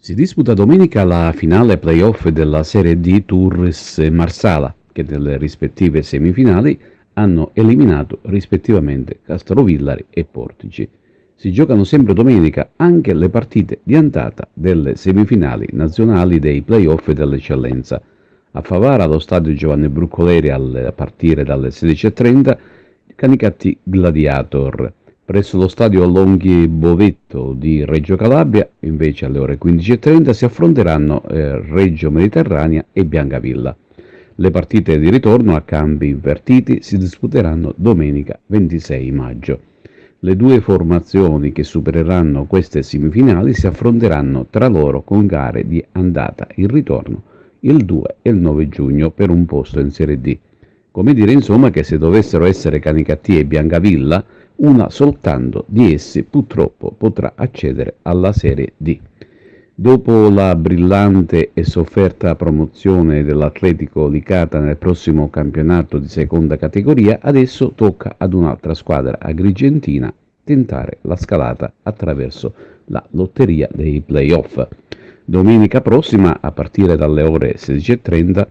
Si disputa domenica la finale playoff della Serie D Turris e Marsala, che nelle rispettive semifinali hanno eliminato rispettivamente Castrovillari e Portici. Si giocano sempre domenica anche le partite di andata delle semifinali nazionali dei playoff dell'eccellenza. A Favara, allo stadio Giovanni Brucoleri, a partire dalle 16:30, Canicattì Gladiator. Presso lo stadio Longhi Bovetto di Reggio Calabria, invece alle ore 15:30, si affronteranno Reggio Mediterranea e Biancavilla. Le partite di ritorno a cambi invertiti si disputeranno domenica 26 maggio. Le due formazioni che supereranno queste semifinali si affronteranno tra loro con gare di andata e ritorno il 2 e il 9 giugno per un posto in Serie D. Come dire insomma che se dovessero essere Canicattì e Biancavilla, una soltanto di esse purtroppo potrà accedere alla Serie D. Dopo la brillante e sofferta promozione dell'Atletico Licata nel prossimo campionato di seconda categoria, adesso tocca ad un'altra squadra agrigentina tentare la scalata attraverso la lotteria dei playoff. Domenica prossima, a partire dalle ore 16:30,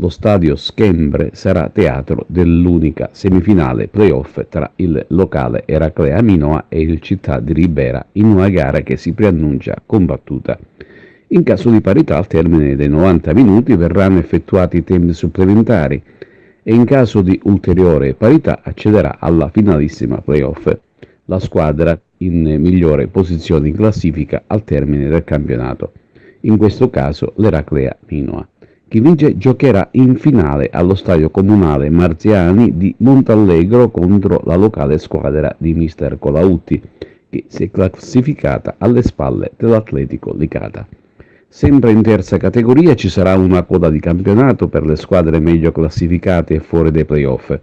lo stadio Schembre sarà teatro dell'unica semifinale playoff tra il locale Eraclea Minoa e il Città di Ribera, in una gara che si preannuncia combattuta. In caso di parità, al termine dei 90 minuti verranno effettuati tempi supplementari e in caso di ulteriore parità accederà alla finalissima playoff la squadra in migliore posizione in classifica al termine del campionato, in questo caso l'Eraclea Minoa. Chi vince giocherà in finale allo stadio comunale Marziani di Montallegro contro la locale squadra di mister Colautti, che si è classificata alle spalle dell'Atletico Licata. Sempre in terza categoria ci sarà una coda di campionato per le squadre meglio classificate e fuori dai playoff.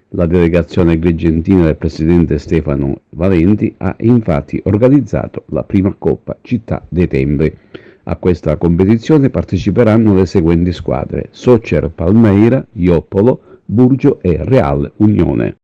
La delegazione agrigentina del presidente Stefano Valenti ha infatti organizzato la prima Coppa Città dei Templi. A questa competizione parteciperanno le seguenti squadre: Socer Palmeira, Ioppolo, Burgio e Real Unione.